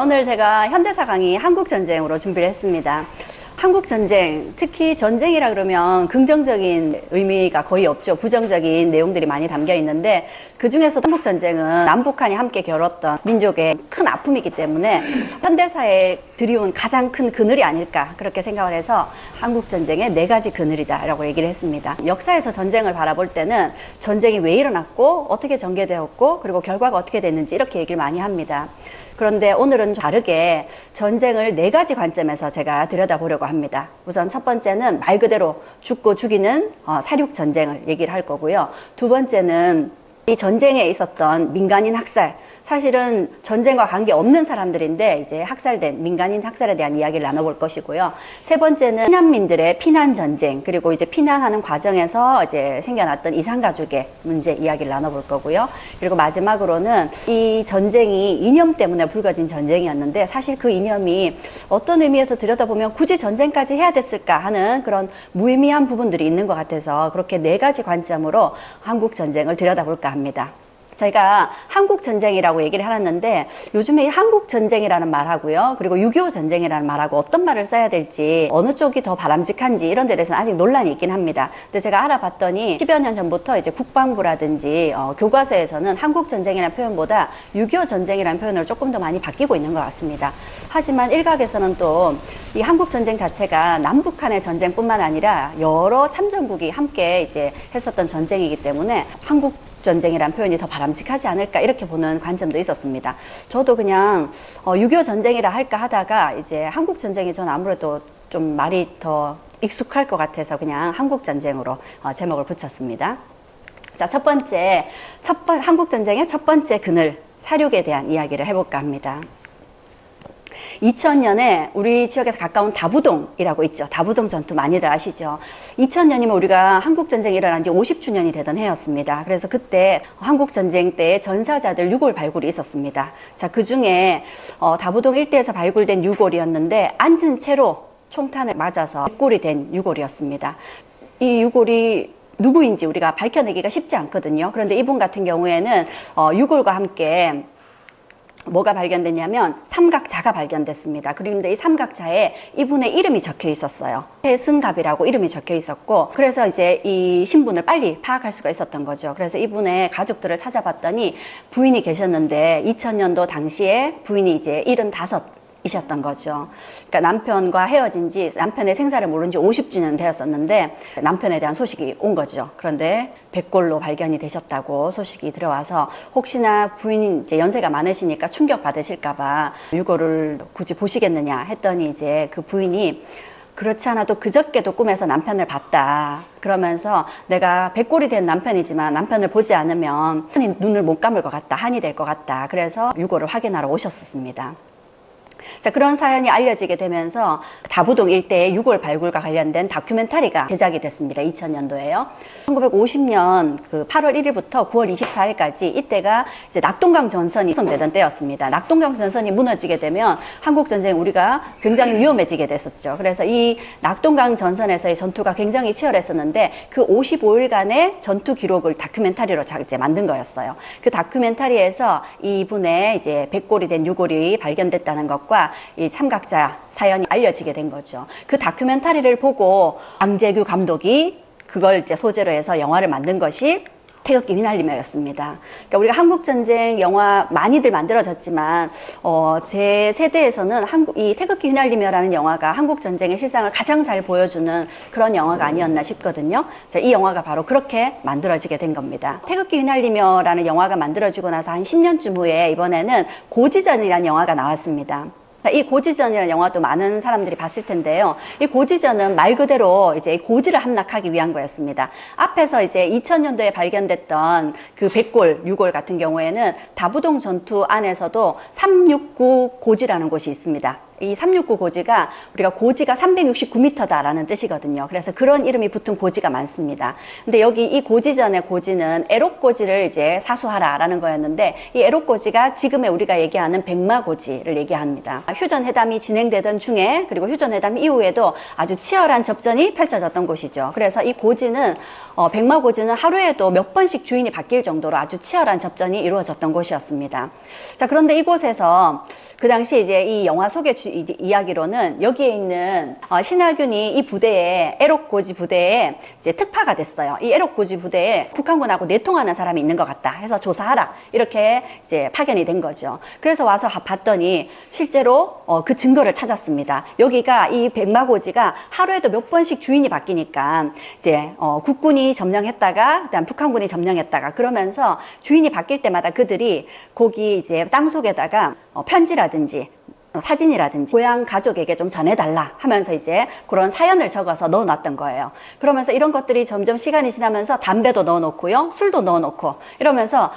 오늘 제가 현대사 강의 한국전쟁으로 준비를 했습니다. 한국전쟁, 특히 전쟁이라 그러면 긍정적인 의미가 거의 없죠. 부정적인 내용들이 많이 담겨 있는데 그 중에서 한국전쟁은 남북한이 함께 겨뤘던 민족의 큰 아픔이기 때문에 현대사에 들이온 가장 큰 그늘이 아닐까 그렇게 생각을 해서 한국전쟁의 4가지 그늘이다 라고 얘기를 했습니다. 역사에서 전쟁을 바라볼 때는 전쟁이 왜 일어났고 어떻게 전개되었고 그리고 결과가 어떻게 됐는지 이렇게 얘기를 많이 합니다. 그런데 오늘은 다르게 전쟁을 4가지 관점에서 제가 들여다보려고 합니다. 우선 첫 번째는 말 그대로 죽고 죽이는 사륙전쟁을 얘기를 할 거고요. 두 번째는 이 전쟁에 있었던 민간인 학살, 사실은 전쟁과 관계없는 사람들인데 이제 학살된 민간인 학살에 대한 이야기를 나눠볼 것이고요. 세 번째는 피난민들의 피난 전쟁, 그리고 이제 피난하는 과정에서 이제 생겨났던 이산가족의 문제 이야기를 나눠볼 거고요. 그리고 마지막으로는 이 전쟁이 이념 때문에 불거진 전쟁이었는데 사실 그 이념이 어떤 의미에서 들여다보면 굳이 전쟁까지 해야 됐을까 하는 그런 무의미한 부분들이 있는 것 같아서 그렇게 4가지 관점으로 한국 전쟁을 들여다볼까 합니다. 저희가 한국전쟁이라고 얘기를 해놨는데 요즘에 이 한국전쟁이라는 말하고요. 그리고 6.25 전쟁이라는 말하고 어떤 말을 써야 될지 어느 쪽이 더 바람직한지 이런 데 대해서는 아직 논란이 있긴 합니다. 근데 제가 알아봤더니 10여 년 전부터 이제 국방부라든지 교과서에서는 한국전쟁이라는 표현보다 6.25 전쟁이라는 표현으로 조금 더 많이 바뀌고 있는 것 같습니다. 하지만 일각에서는 또 이 한국전쟁 자체가 남북한의 전쟁뿐만 아니라 여러 참전국이 함께 이제 했었던 전쟁이기 때문에 전쟁이란 표현이 더 바람직하지 않을까 이렇게 보는 관점도 있었습니다. 저도 그냥 6.25 전쟁이라 할까 하다가 이제 한국전쟁이 전 아무래도 좀 말이 더 익숙할 것 같아서 그냥 한국전쟁으로 제목을 붙였습니다. 자, 한국전쟁의 첫 번째 그늘, 사륙에 대한 이야기를 해볼까 합니다. 2000년에 우리 지역에서 가까운 다부동이라고 있죠. 다부동 전투 많이들 아시죠. 2000년이면 우리가 한국전쟁이 일어난 지 50주년이 되던 해였습니다. 그래서 그때 한국전쟁 때 전사자들 유골 발굴이 있었습니다. 자, 그 중에 다부동 일대에서 발굴된 유골이었는데 앉은 채로 총탄을 맞아서 백골이 된 유골이었습니다. 이 유골이 누구인지 우리가 밝혀내기가 쉽지 않거든요. 그런데 이분 같은 경우에는 유골과 함께 뭐가 발견됐냐면 삼각자가 발견됐습니다. 그런데 이 삼각자에 이분의 이름이 적혀 있었어요. 해승갑이라고 이름이 적혀 있었고, 그래서 이제 이 신분을 빨리 파악할 수가 있었던 거죠. 그래서 이분의 가족들을 찾아봤더니 부인이 계셨는데 2000년도 당시에 부인이 이제 75이셨던 거죠. 그러니까 남편과 헤어진 지 남편의 생사를 모른 지 50주년 되었었는데 남편에 대한 소식이 온 거죠. 그런데 백골로 발견이 되셨다고 소식이 들어와서 혹시나 부인이 이제 연세가 많으시니까 충격 받으실까봐 유골을 굳이 보시겠느냐 했더니 이제 그 부인이 그렇지 않아도 그저께도 꿈에서 남편을 봤다. 그러면서 내가 백골이 된 남편이지만 남편을 보지 않으면 눈을 못 감을 것 같다. 한이 될 것 같다. 그래서 유골을 확인하러 오셨었습니다. 자, 그런 사연이 알려지게 되면서 다부동 일대의 유골 발굴과 관련된 다큐멘터리가 제작이 됐습니다. 2000년도에요. 1950년 그 8월 1일부터 9월 24일까지 이때가 이제 낙동강 전선이 형성되던 때였습니다. 낙동강 전선이 무너지게 되면 한국전쟁 우리가 굉장히 위험해지게 됐었죠. 그래서 이 낙동강 전선에서의 전투가 굉장히 치열했었는데 그 55일간의 전투 기록을 다큐멘터리로 이제 만든 거였어요. 그 다큐멘터리에서 이분의 이제 백골이 된 유골이 발견됐다는 것 이 삼각자 사연이 알려지게 된 거죠. 그 다큐멘터리를 보고 강재규 감독이 그걸 이제 소재로 해서 영화를 만든 것이 태극기 휘날리며였습니다. 그러니까 우리가 한국전쟁 영화 많이들 만들어졌지만 제 세대에서는 이 태극기 휘날리며라는 영화가 한국전쟁의 실상을 가장 잘 보여주는 그런 영화가 아니었나 싶거든요. 자, 이 영화가 바로 그렇게 만들어지게 된 겁니다. 태극기 휘날리며라는 영화가 만들어지고 나서 한 10년쯤 후에 이번에는 고지전이라는 영화가 나왔습니다. 이 고지전이라는 영화도 많은 사람들이 봤을 텐데요. 이 고지전은 말 그대로 이제 고지를 함락하기 위한 거였습니다. 앞에서 이제 2000년도에 발견됐던 그 백골, 유골 같은 경우에는 다부동 전투 안에서도 369 고지라는 곳이 있습니다. 이 369 고지가 우리가 고지가 369m다라는 뜻이거든요. 그래서 그런 이름이 붙은 고지가 많습니다. 근데 여기 이 고지전의 고지는 애록고지를 이제 사수하라라는 거였는데 이 애록고지가 지금의 우리가 얘기하는 백마고지를 얘기합니다. 휴전회담이 진행되던 중에 그리고 휴전회담 이후에도 아주 치열한 접전이 펼쳐졌던 곳이죠. 그래서 이 고지는 백마고지는 하루에도 몇 번씩 주인이 바뀔 정도로 아주 치열한 접전이 이루어졌던 곳이었습니다. 자, 그런데 이곳에서 그 당시 이제 이 영화 속의 이야기로는 여기에 있는 신하균이 이 부대에 애록고지 부대에 이제 특파가 됐어요. 이 애록고지 부대에 북한군하고 내통하는 사람이 있는 것 같다 해서 조사하라 이렇게 이제 파견이 된 거죠. 그래서 와서 봤더니 실제로 그 증거를 찾았습니다. 여기가 이 백마고지가 하루에도 몇 번씩 주인이 바뀌니까 이제 국군이 점령했다가 그다음 북한군이 점령했다가 그러면서 주인이 바뀔 때마다 그들이 거기 이제 땅 속에다가 편지라든지 사진이라든지 고향 가족에게 좀 전해달라 하면서 이제 그런 사연을 적어서 넣어놨던 거예요. 그러면서 이런 것들이 점점 시간이 지나면서 담배도 넣어놓고요, 술도 넣어놓고 이러면서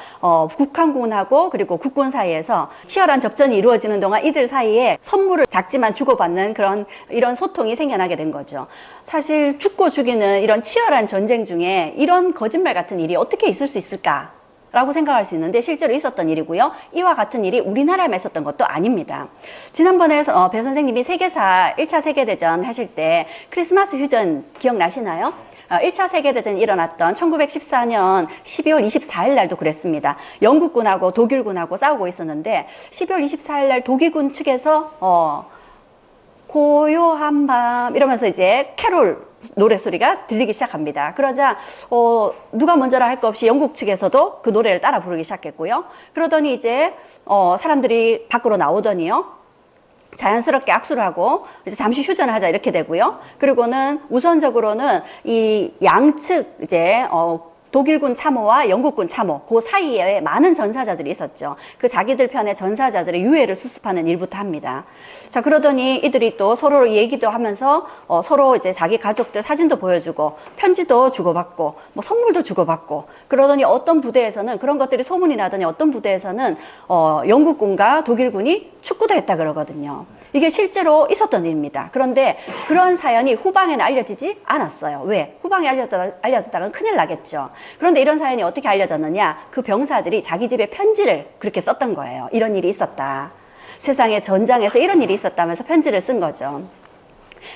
북한군하고 그리고 국군 사이에서 치열한 접전이 이루어지는 동안 이들 사이에 선물을 작지만 주고받는 그런 이런 소통이 생겨나게 된 거죠. 사실 죽고 죽이는 이런 치열한 전쟁 중에 이런 거짓말 같은 일이 어떻게 있을 수 있을까? 라고 생각할 수 있는데 실제로 있었던 일이고요. 이와 같은 일이 우리나라에만 있었던 것도 아닙니다. 지난번에 배 선생님이 세계사 1차 세계대전 하실 때 크리스마스 휴전 기억나시나요? 1차 세계대전이 일어났던 1914년 12월 24일 날도 그랬습니다. 영국군하고 독일군하고 싸우고 있었는데 12월 24일 날 독일군 측에서 고요한 밤 이러면서 이제 캐롤 노래소리가 들리기 시작합니다. 그러자 누가 먼저라 할 것 없이 영국 측에서도 그 노래를 따라 부르기 시작했고요. 그러더니 이제 사람들이 밖으로 나오더니요. 자연스럽게 악수를 하고 이제 잠시 휴전을 하자 이렇게 되고요. 그리고는 우선적으로는 이 양측 이제 독일군 참호와 영국군 참호 그 사이에 많은 전사자들이 있었죠. 그 자기들 편의 전사자들의 유해를 수습하는 일부터 합니다. 자, 그러더니 이들이 또 서로 얘기도 하면서 서로 이제 자기 가족들 사진도 보여주고 편지도 주고받고 뭐 선물도 주고받고 그러더니 어떤 부대에서는 그런 것들이 소문이 나더니 어떤 부대에서는 영국군과 독일군이 축구도 했다 그러거든요. 이게 실제로 있었던 일입니다. 그런데 그런 사연이 후방에는 알려지지 않았어요. 왜? 후방에 알려졌다간 큰일 나겠죠. 그런데 이런 사연이 어떻게 알려졌느냐? 그 병사들이 자기 집에 편지를 그렇게 썼던 거예요. 이런 일이 있었다. 세상의 전장에서 이런 일이 있었다면서 편지를 쓴 거죠.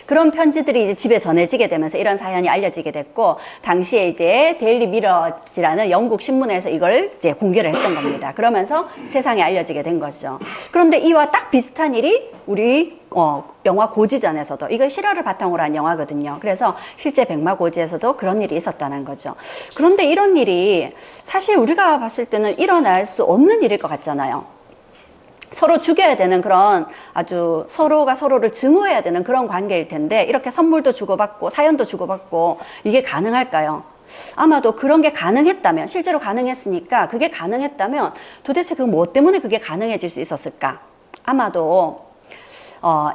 그런 편지들이 이제 집에 전해지게 되면서 이런 사연이 알려지게 됐고, 당시에 이제 데일리 미러지라는 영국 신문에서 이걸 이제 공개를 했던 겁니다. 그러면서 세상에 알려지게 된 거죠. 그런데 이와 딱 비슷한 일이 우리 영화 고지전에서도, 이거 실화를 바탕으로 한 영화거든요. 그래서 실제 백마고지에서도 그런 일이 있었다는 거죠. 그런데 이런 일이 사실 우리가 봤을 때는 일어날 수 없는 일일 것 같잖아요. 서로 죽여야 되는 그런 아주 서로가 서로를 증오해야 되는 그런 관계일 텐데 이렇게 선물도 주고받고 사연도 주고받고 이게 가능할까요? 아마도 그런 게 가능했다면, 실제로 가능했으니까 그게 가능했다면 도대체 그 뭐 때문에 그게 가능해질 수 있었을까? 아마도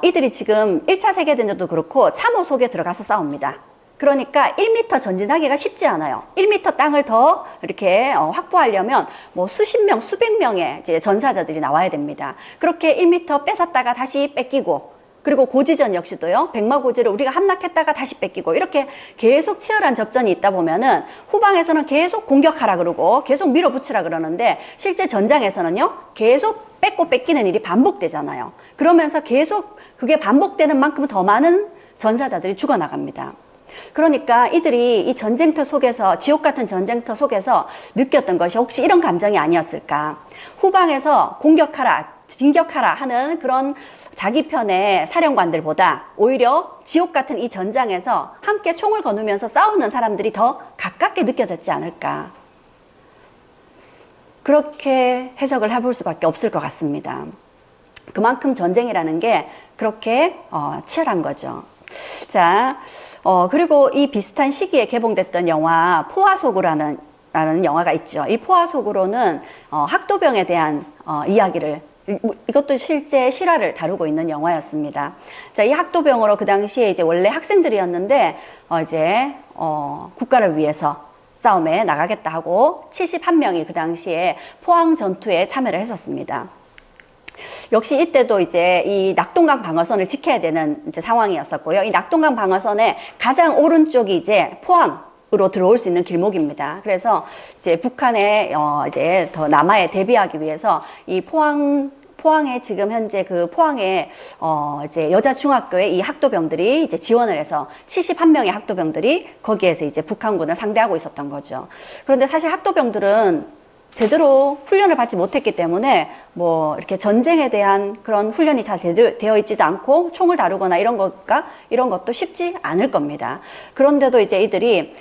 이들이 지금 1차 세계대전도 그렇고 참호 속에 들어가서 싸웁니다. 그러니까 1m 전진하기가 쉽지 않아요. 1m 땅을 더 이렇게 확보하려면 뭐 수십 명, 수백 명의 이제 전사자들이 나와야 됩니다. 그렇게 1m 뺏었다가 다시 뺏기고, 그리고 고지전 역시도요. 백마고지를 우리가 함락했다가 다시 뺏기고, 이렇게 계속 치열한 접전이 있다 보면은 후방에서는 계속 공격하라 그러고 계속 밀어붙이라 그러는데 실제 전장에서는요. 계속 뺏고 뺏기는 일이 반복되잖아요. 그러면서 계속 그게 반복되는 만큼 더 많은 전사자들이 죽어나갑니다. 그러니까 이들이 이 전쟁터 속에서, 지옥 같은 전쟁터 속에서 느꼈던 것이 혹시 이런 감정이 아니었을까? 후방에서 공격하라, 진격하라 하는 그런 자기 편의 사령관들보다 오히려 지옥 같은 이 전장에서 함께 총을 거누면서 싸우는 사람들이 더 가깝게 느껴졌지 않을까? 그렇게 해석을 해볼 수밖에 없을 것 같습니다. 그만큼 전쟁이라는 게 그렇게 치열한 거죠. 자, 그리고 이 비슷한 시기에 개봉됐던 영화 포화소구라는 영화가 있죠. 이 포화소구로는 학도병에 대한 이야기를, 이것도 실제 실화를 다루고 있는 영화였습니다. 자, 이 학도병으로 그 당시에 이제 원래 학생들이었는데 이제 국가를 위해서 싸움에 나가겠다 하고 71명이 그 당시에 포항 전투에 참여를 했었습니다. 역시 이때도 이제 이 낙동강 방어선을 지켜야 되는 이제 상황이었었고요. 이 낙동강 방어선의 가장 오른쪽이 이제 포항으로 들어올 수 있는 길목입니다. 포항에 지금 현재 그 포항에 이제 여자 중학교에 이 학도병들이 이제 지원을 해서 71명의 학도병들이 거기에서 이제 북한군을 상대하고 있었던 거죠. 그런데 사실 학도병들은 제대로 훈련을 받지 못했기 때문에 뭐 이렇게 전쟁에 대한 그런 훈련이 잘 되어 있지도 않고 총을 다루거나 이런 것도 쉽지 않을 겁니다. 그런데도 이제 이들이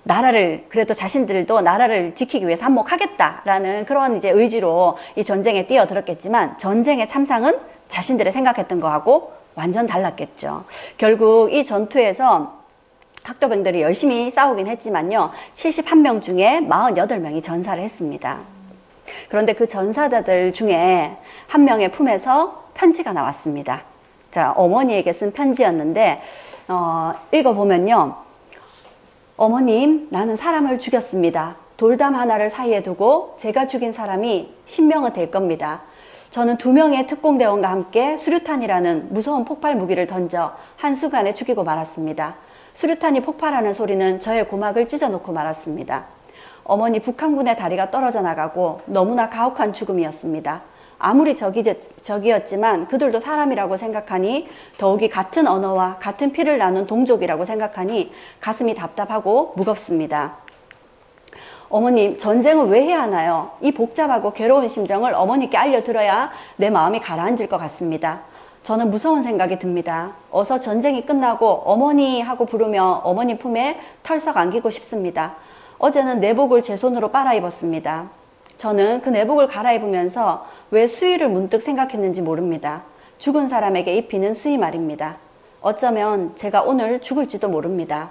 나라를, 그래도 자신들도 나라를 지키기 위해서 한몫하겠다라는 그런 이제 의지로 이 전쟁에 뛰어들었겠지만, 전쟁의 참상은 자신들이 생각했던 거하고 완전 달랐겠죠. 결국 이 전투에서 학도병들이 열심히 싸우긴 했지만요, 71명 중에 48명이 전사를 했습니다. 그런데 그 전사자들 중에 한 명의 품에서 편지가 나왔습니다. 자, 어머니에게 쓴 편지였는데, 읽어보면요. 어머님, 나는 사람을 죽였습니다. 돌담 하나를 사이에 두고 제가 죽인 사람이 10명은 될 겁니다. 저는 2명의 특공대원과 함께 수류탄이라는 무서운 폭발 무기를 던져 한순간에 죽이고 말았습니다. 수류탄이 폭발하는 소리는 저의 고막을 찢어놓고 말았습니다. 어머니, 북한군의 다리가 떨어져 나가고 너무나 가혹한 죽음이었습니다. 아무리 적이었지만 그들도 사람이라고 생각하니, 더욱이 같은 언어와 같은 피를 나눈 동족이라고 생각하니 가슴이 답답하고 무겁습니다. 어머님, 전쟁을 왜 해야 하나요? 이 복잡하고 괴로운 심정을 어머니께 알려들어야 내 마음이 가라앉을 것 같습니다. 저는 무서운 생각이 듭니다. 어서 전쟁이 끝나고 어머니 하고 부르며 어머니 품에 털썩 안기고 싶습니다. 어제는 내복을 제 손으로 빨아 입었습니다. 저는 그 내복을 갈아입으면서 왜 수의를 문득 생각했는지 모릅니다. 죽은 사람에게 입히는 수의 말입니다. 어쩌면 제가 오늘 죽을지도 모릅니다.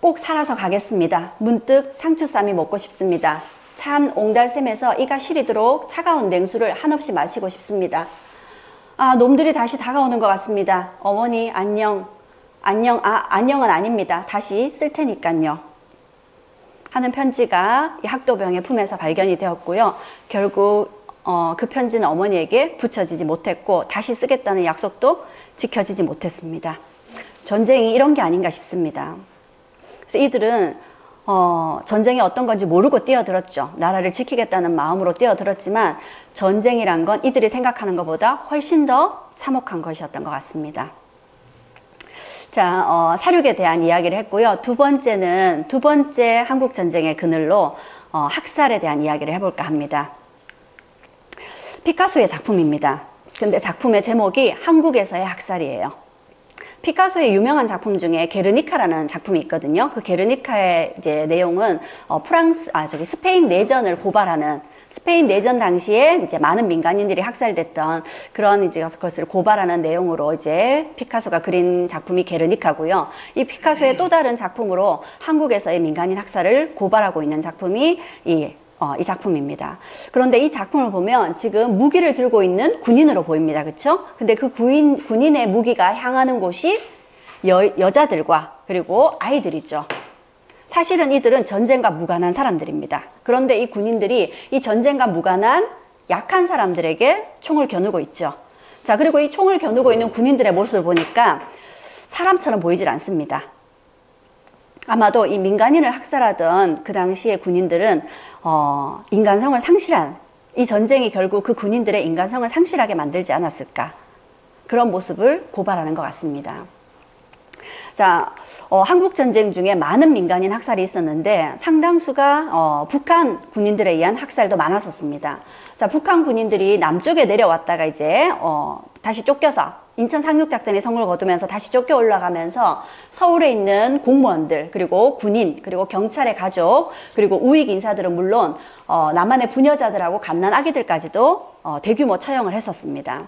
꼭 살아서 가겠습니다. 문득 상추쌈이 먹고 싶습니다. 찬 옹달샘에서 이가 시리도록 차가운 냉수를 한없이 마시고 싶습니다. 아, 놈들이 다시 다가오는 것 같습니다. 어머니, 안녕. 안녕은 아닙니다. 다시 쓸 테니까요. 하는 편지가 이 학도병의 품에서 발견이 되었고요. 결국 그 편지는 어머니에게 붙여지지 못했고, 다시 쓰겠다는 약속도 지켜지지 못했습니다. 전쟁이 이런 게 아닌가 싶습니다. 그래서 이들은 전쟁이 어떤 건지 모르고 뛰어들었죠. 나라를 지키겠다는 마음으로 뛰어들었지만, 전쟁이란 건 이들이 생각하는 것보다 훨씬 더 참혹한 것이었던 것 같습니다. 자, 사륙에 대한 이야기를 했고요. 두 번째 한국전쟁의 그늘로 학살에 대한 이야기를 해볼까 합니다. 피카소의 작품입니다. 근데 작품의 제목이 한국에서의 학살이에요. 피카소의 유명한 작품 중에 게르니카라는 작품이 있거든요. 그 게르니카의 이제 내용은 스페인 내전을 고발하는, 스페인 내전 당시에 이제 많은 민간인들이 학살됐던 그런 이제 것을 고발하는 내용으로 이제 피카소가 그린 작품이 게르니카고요. 이 피카소의 또 다른 작품으로 한국에서의 민간인 학살을 고발하고 있는 작품이 이 작품입니다. 그런데 이 작품을 보면 지금 무기를 들고 있는 군인으로 보입니다. 그렇죠? 근데 그 군인의 무기가 향하는 곳이 여자들과 그리고 아이들이죠. 사실은 이들은 전쟁과 무관한 사람들입니다. 그런데 이 군인들이 이 전쟁과 무관한 약한 사람들에게 총을 겨누고 있죠. 자, 그리고 이 총을 겨누고 있는 군인들의 모습을 보니까 사람처럼 보이질 않습니다. 아마도 이 민간인을 학살하던 그 당시의 군인들은 인간성을 상실한, 이 전쟁이 결국 그 군인들의 인간성을 상실하게 만들지 않았을까, 그런 모습을 고발하는 것 같습니다. 자, 한국전쟁 중에 많은 민간인 학살이 있었는데 상당수가 북한 군인들에 의한 학살도 많았었습니다. 자, 북한 군인들이 남쪽에 내려왔다가 이제 다시 쫓겨서 인천 상륙작전이 성공을 거두면서 다시 쫓겨 올라가면서 서울에 있는 공무원들, 그리고 군인, 그리고 경찰의 가족, 그리고 우익 인사들은 물론 남한의 부녀자들하고 갓난 아기들까지도 대규모 처형을 했었습니다.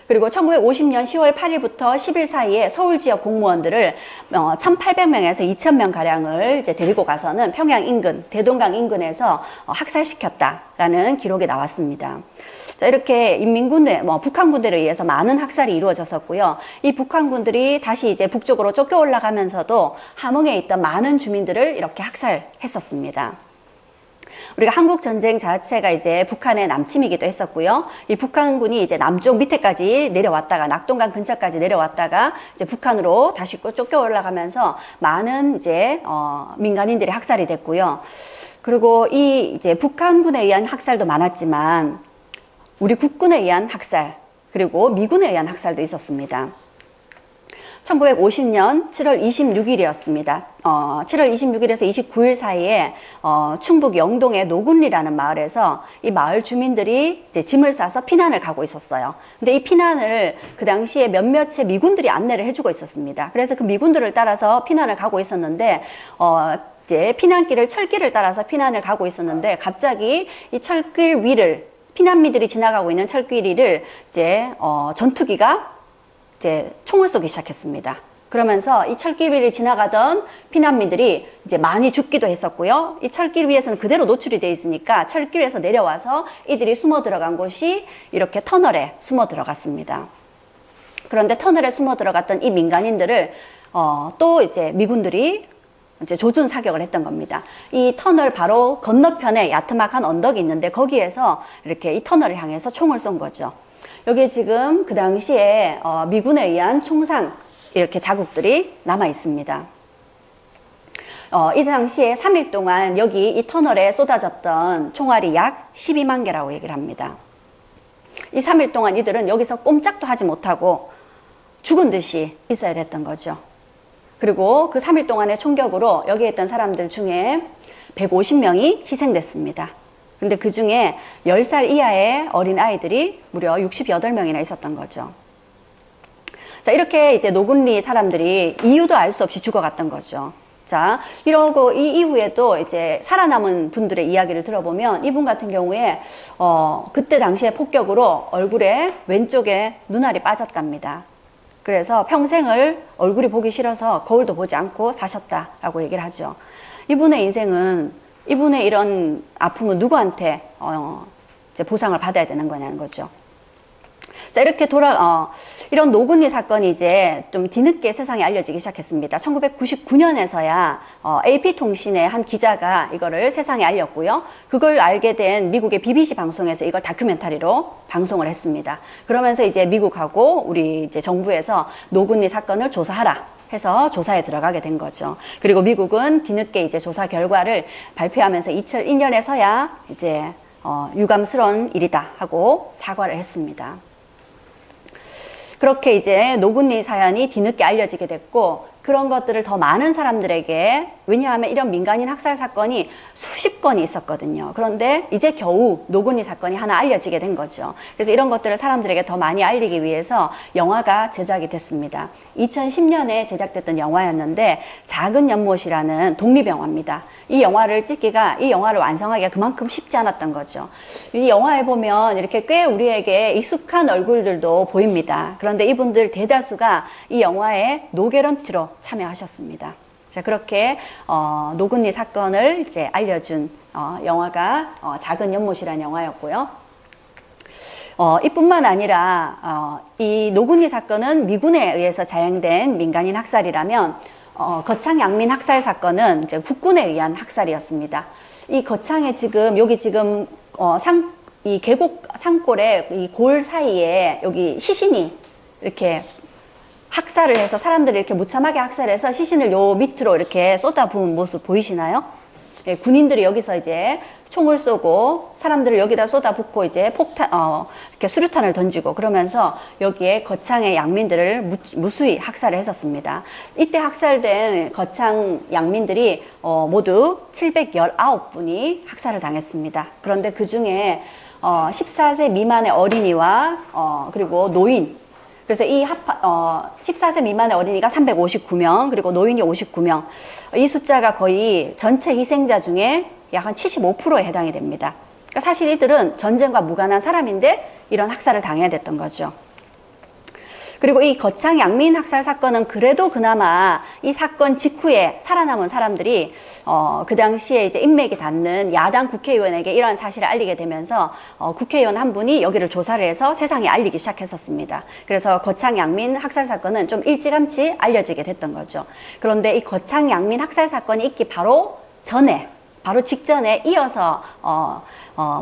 그리고 1950년 10월 8일부터 10일 사이에 서울 지역 공무원들을 1,800명에서 2,000명 가량을 이제 데리고 가서는 평양 인근, 대동강 인근에서 학살시켰다라는 기록이 나왔습니다. 자, 이렇게 인민군대, 북한 군대에 의해서 많은 학살이 이루어졌었고요. 이 북한 군들이 다시 이제 북쪽으로 쫓겨 올라가면서도 함흥에 있던 많은 주민들을 이렇게 학살했었습니다. 우리가 한국 전쟁 자체가 이제 북한의 남침이기도 했었고요. 이 북한군이 이제 남쪽 밑에까지 내려왔다가 낙동강 근처까지 내려왔다가 이제 북한으로 다시 쫓겨 올라가면서 많은 이제 민간인들이 학살이 됐고요. 그리고 이 이제 북한군에 의한 학살도 많았지만 우리 국군에 의한 학살 그리고 미군에 의한 학살도 있었습니다. 1950년 7월 26일이었습니다. 7월 26일에서 29일 사이에 충북 영동의 노군리라는 마을에서 이 마을 주민들이 이제 짐을 싸서 피난을 가고 있었어요. 근데 이 피난을 그 당시에 몇몇의 미군들이 안내를 해주고 있었습니다. 그래서 그 미군들을 따라서 피난을 가고 있었는데 이제 피난길을 철길을 따라서 피난을 가고 있었는데 갑자기 이 철길 위를 피난민들이 지나가고 있는 철길 위를 이제 전투기가 이제 총을 쏘기 시작했습니다. 그러면서 이 철길 위를 지나가던 피난민들이 이제 많이 죽기도 했었고요. 이 철길 위에서는 그대로 노출이 돼 있으니까 철길에서 내려와서 이들이 숨어 들어간 곳이 이렇게 터널에 숨어 들어갔습니다. 그런데 터널에 숨어 들어갔던 이 민간인들을 또 이제 미군들이 이제 조준 사격을 했던 겁니다. 이 터널 바로 건너편에 야트막한 언덕이 있는데 거기에서 이렇게 이 터널을 향해서 총을 쏜 거죠. 여기에 지금 그 당시에 미군에 의한 총상 이렇게 자국들이 남아 있습니다. 이 당시에 3일 동안 여기 이 터널에 쏟아졌던 총알이 약 12만 개라고 얘기를 합니다. 이 3일 동안 이들은 여기서 꼼짝도 하지 못하고 죽은 듯이 있어야 됐던 거죠. 그리고 그 3일 동안의 총격으로 여기에 있던 사람들 중에 150명이 희생됐습니다. 근데 그 중에 10살 이하의 어린 아이들이 무려 68명이나 있었던 거죠. 자, 이렇게 이제 노군리 사람들이 이유도 알 수 없이 죽어갔던 거죠. 자, 이러고 이 이후에도 이제 살아남은 분들의 이야기를 들어보면 이분 같은 경우에 그때 당시에 폭격으로 얼굴에 왼쪽에 눈알이 빠졌답니다. 그래서 평생을 얼굴이 보기 싫어서 거울도 보지 않고 사셨다라고 얘기를 하죠. 이분의 인생은 이분의 이런 아픔은 누구한테 이제 보상을 받아야 되는 거냐는 거죠. 자, 이렇게 이런 노군리 사건이 이제 좀 뒤늦게 세상에 알려지기 시작했습니다. 1999년에서야 AP통신의 한 기자가 이거를 세상에 알렸고요. 그걸 알게 된 미국의 BBC 방송에서 이걸 다큐멘터리로 방송을 했습니다. 그러면서 이제 미국하고 우리 이제 정부에서 노군리 사건을 조사하라 해서 조사에 들어가게 된 거죠. 그리고 미국은 뒤늦게 이제 조사 결과를 발표하면서 2001년에서야 이제 유감스러운 일이다 하고 사과를 했습니다. 그렇게 이제 노군리 사연이 뒤늦게 알려지게 됐고 그런 것들을 더 많은 사람들에게 왜냐하면 이런 민간인 학살 사건이 수십 건이 있었거든요. 그런데 이제 겨우 노군리 사건이 하나 알려지게 된 거죠. 그래서 이런 것들을 사람들에게 더 많이 알리기 위해서 영화가 제작이 됐습니다. 2010년에 제작됐던 영화였는데 작은 연못이라는 독립영화입니다. 이 영화를 찍기가 이 영화를 완성하기가 그만큼 쉽지 않았던 거죠. 이 영화에 보면 이렇게 꽤 우리에게 익숙한 얼굴들도 보입니다. 그런데 이분들 대다수가 이 영화의 노개런티로 참여하셨습니다. 자, 그렇게 노군리 사건을 이제 알려준 영화가 작은 연못이라는 영화였고요. 이뿐만 아니라 이 노군리 사건은 미군에 의해서 자행된 민간인 학살이라면 거창 양민 학살 사건은 이제 국군에 의한 학살이었습니다. 이 거창에 지금 여기 지금 이 계곡 산골에 이 골 사이에 여기 시신이 이렇게 학살을 해서 사람들이 이렇게 무참하게 학살해서 시신을 요 밑으로 이렇게 쏟아부은 모습 보이시나요? 예, 군인들이 여기서 이제 총을 쏘고 사람들을 여기다 쏟아붓고 이제 이렇게 수류탄을 던지고 그러면서 여기에 거창의 양민들을 무수히 학살을 했었습니다. 이때 학살된 거창 양민들이 모두 719분이 학살을 당했습니다. 그런데 그 중에 14세 미만의 어린이와 그리고 노인 그래서 이 14세 미만의 어린이가 359명, 그리고 노인이 59명. 이 숫자가 거의 전체 희생자 중에 약 한 75%에 해당이 됩니다. 그러니까 사실 이들은 전쟁과 무관한 사람인데 이런 학살을 당해야 됐던 거죠. 그리고 이 거창 양민 학살 사건은 그래도 그나마 이 사건 직후에 살아남은 사람들이 그 당시에 이제 인맥이 닿는 야당 국회의원에게 이러한 사실을 알리게 되면서 국회의원 한 분이 여기를 조사를 해서 세상에 알리기 시작했었습니다. 그래서 거창 양민 학살 사건은 좀 일찌감치 알려지게 됐던 거죠. 그런데 이 거창 양민 학살 사건이 있기 바로 전에 바로 직전에 이어서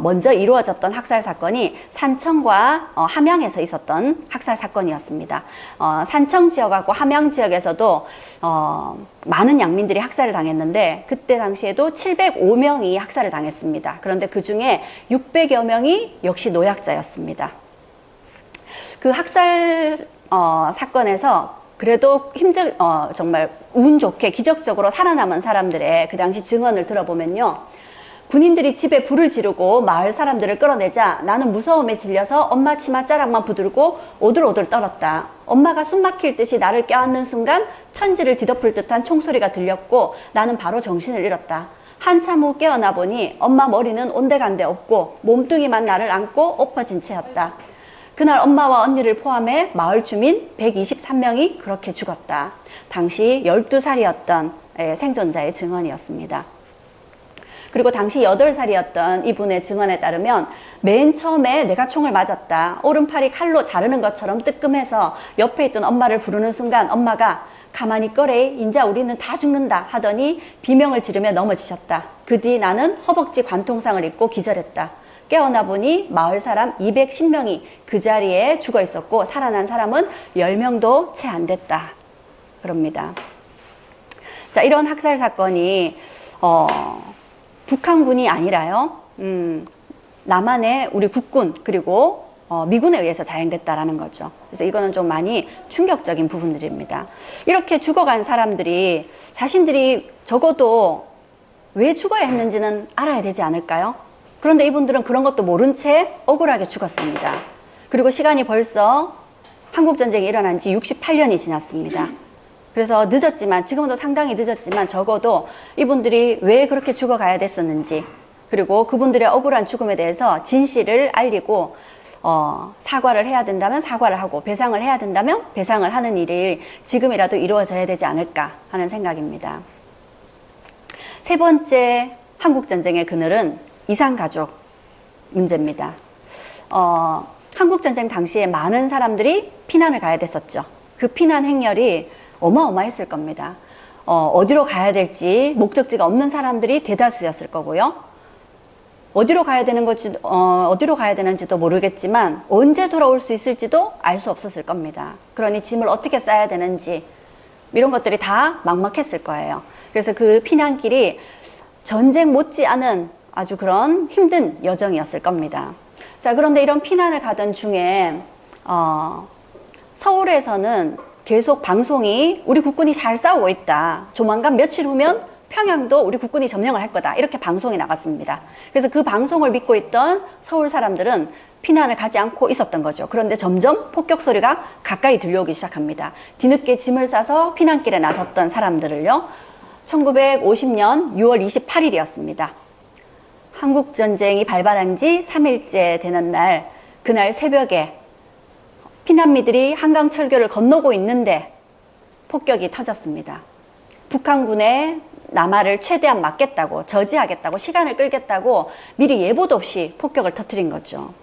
먼저 이루어졌던 학살 사건이 산청과 함양에서 있었던 학살 사건이었습니다. 산청 지역하고 함양 지역에서도 많은 양민들이 학살을 당했는데 그때 당시에도 705명이 학살을 당했습니다. 그런데 그 중에 600여 명이 역시 노약자였습니다. 그 학살 사건에서 그래도 정말 운 좋게 기적적으로 살아남은 사람들의 그 당시 증언을 들어보면요. 군인들이 집에 불을 지르고 마을 사람들을 끌어내자 나는 무서움에 질려서 엄마 치마 자락만 부들고 오들오들 떨었다. 엄마가 숨 막힐 듯이 나를 껴안는 순간 천지를 뒤덮을 듯한 총소리가 들렸고 나는 바로 정신을 잃었다. 한참 후 깨어나 보니 엄마 머리는 온데간데 없고 몸뚱이만 나를 안고 엎어진 채였다. 그날 엄마와 언니를 포함해 마을 주민 123명이 그렇게 죽었다. 당시 12살이었던 생존자의 증언이었습니다. 그리고 당시 8살이었던 이분의 증언에 따르면 맨 처음에 내가 총을 맞았다. 오른팔이 칼로 자르는 것처럼 뜨끔해서 옆에 있던 엄마를 부르는 순간 엄마가 가만히 있거래 인자 우리는 다 죽는다 하더니 비명을 지르며 넘어지셨다. 그 뒤 나는 허벅지 관통상을 입고 기절했다. 깨어나 보니 마을 사람 210명이 그 자리에 죽어 있었고 살아난 사람은 10명도 채 안 됐다. 그럽니다. 자, 이런 학살 사건이 북한군이 아니라요. 남한의 우리 국군 그리고 미군에 의해서 자행됐다라는 거죠. 그래서 이거는 좀 많이 충격적인 부분들입니다. 이렇게 죽어간 사람들이 자신들이 적어도 왜 죽어야 했는지는 알아야 되지 않을까요? 그런데 이분들은 그런 것도 모른 채 억울하게 죽었습니다. 그리고 시간이 벌써 한국전쟁이 일어난 지 68년이 지났습니다. 그래서 늦었지만 지금도 상당히 늦었지만 적어도 이분들이 왜 그렇게 죽어가야 됐었는지 그리고 그분들의 억울한 죽음에 대해서 진실을 알리고 사과를 해야 된다면 사과를 하고 배상을 해야 된다면 배상을 하는 일이 지금이라도 이루어져야 되지 않을까 하는 생각입니다. 세 번째 한국전쟁의 그늘은 이산가족 문제입니다. 한국전쟁 당시에 많은 사람들이 피난을 가야 됐었죠. 그 피난 행렬이 어마어마했을 겁니다. 어디로 가야 될지 목적지가 없는 사람들이 대다수였을 거고요. 어디로 가야 되는지도 모르겠지만 언제 돌아올 수 있을지도 알 수 없었을 겁니다. 그러니 짐을 어떻게 싸야 되는지 이런 것들이 다 막막했을 거예요. 그래서 그 피난길이 전쟁 못지않은 아주 그런 힘든 여정이었을 겁니다. 자, 그런데 이런 피난을 가던 중에 서울에서는 계속 방송이 우리 국군이 잘 싸우고 있다. 조만간 며칠 후면 평양도 우리 국군이 점령을 할 거다. 이렇게 방송이 나갔습니다. 그래서 그 방송을 믿고 있던 서울 사람들은 피난을 가지 않고 있었던 거죠. 그런데 점점 폭격 소리가 가까이 들려오기 시작합니다. 뒤늦게 짐을 싸서 피난길에 나섰던 사람들을요. 1950년 6월 28일이었습니다. 한국전쟁이 발발한 지 3일째 되는 날, 그날 새벽에 피난민들이 한강철교를 건너고 있는데 폭격이 터졌습니다. 북한군의 남하를 최대한 막겠다고, 저지하겠다고, 시간을 끌겠다고 미리 예보도 없이 폭격을 터뜨린 거죠.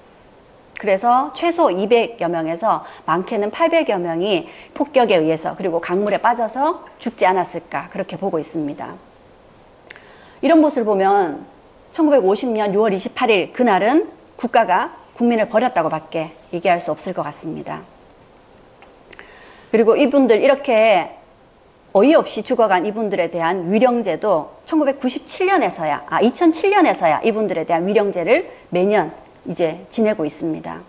그래서 최소 200여 명에서 많게는 800여 명이 폭격에 의해서 그리고 강물에 빠져서 죽지 않았을까 그렇게 보고 있습니다. 이런 모습을 보면 1950년 6월 28일 그날은 국가가 국민을 버렸다고 밖에 얘기할 수 없을 것 같습니다. 그리고 이분들 이렇게 어이없이 죽어간 이분들에 대한 위령제도 2007년에서야 이분들에 대한 위령제를 매년 이제 지내고 있습니다.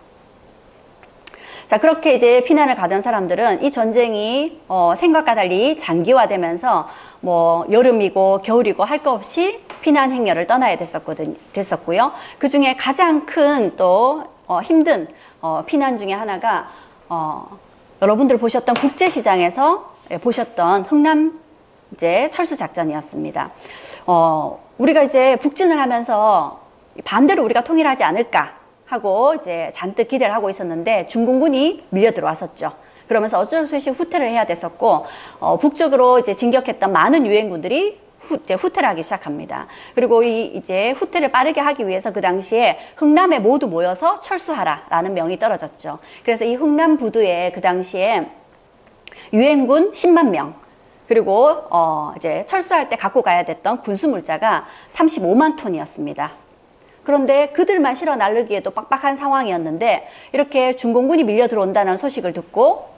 자, 그렇게 이제 피난을 가던 사람들은 이 전쟁이 생각과 달리 장기화되면서 뭐 여름이고 겨울이고 할 것 없이 피난 행렬을 떠나야 됐었고요. 그 중에 가장 큰 또 힘든 피난 중에 하나가 여러분들 보셨던 국제시장에서 보셨던 흥남 이제 철수 작전이었습니다. 우리가 이제 북진을 하면서 반대로 우리가 통일하지 않을까 하고 이제 잔뜩 기대를 하고 있었는데 중공군이 밀려 들어왔었죠. 그러면서 어쩔 수 없이 후퇴를 해야 됐었고 북쪽으로 이제 진격했던 많은 유엔군들이 후퇴를 하기 시작합니다. 그리고 이제 후퇴를 빠르게 하기 위해서 그 당시에 흥남에 모두 모여서 철수하라라는 명이 떨어졌죠. 그래서 이 흥남 부두에 그 당시에 유엔군 10만 명, 그리고 이제 철수할 때 갖고 가야 됐던 군수물자가 35만 톤이었습니다. 그런데 그들만 실어 나르기에도 빡빡한 상황이었는데 이렇게 중공군이 밀려 들어온다는 소식을 듣고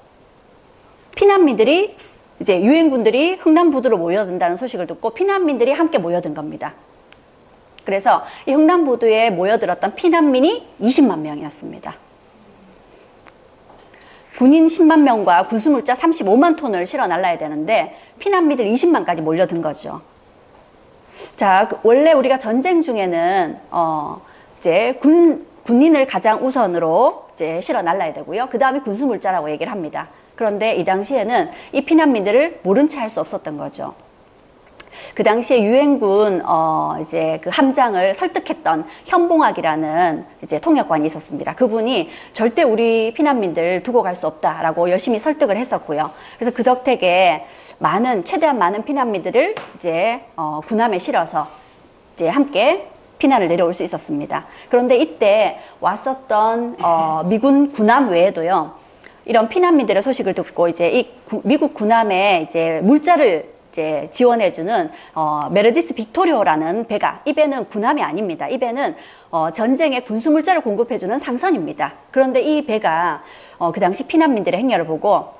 피난민들이 이제 유엔군들이 흥남부두로 모여든다는 소식을 듣고 피난민들이 함께 모여든 겁니다. 그래서 이 흥남부두에 모여들었던 피난민이 20만 명이었습니다. 군인 10만 명과 군수물자 35만 톤을 실어 날라야 되는데 피난민들 20만까지 몰려든 거죠. 자, 원래 우리가 전쟁 중에는 이제 군인을 가장 우선으로 이제 실어 날라야 되고요. 그 다음에 군수물자라고 얘기를 합니다. 그런데 이 당시에는 이 피난민들을 모른 채 할 수 없었던 거죠. 그 당시에 유엔군 이제 그 함장을 설득했던 현봉학이라는 이제 통역관이 있었습니다. 그분이 절대 우리 피난민들 두고 갈 수 없다라고 열심히 설득을 했었고요. 그래서 그 덕택에 최대한 많은 피난민들을 이제 군함에 실어서 이제 함께 피난을 내려올 수 있었습니다. 그런데 이때 왔었던 미군 군함 외에도요, 이런 피난민들의 소식을 듣고 이제 미국 군함에 이제 물자를 이제 지원해주는 메르디스 빅토리오라는 배가, 이 배는 군함이 아닙니다. 이 배는 전쟁에 군수물자를 공급해주는 상선입니다. 그런데 이 배가 그 당시 피난민들의 행렬을 보고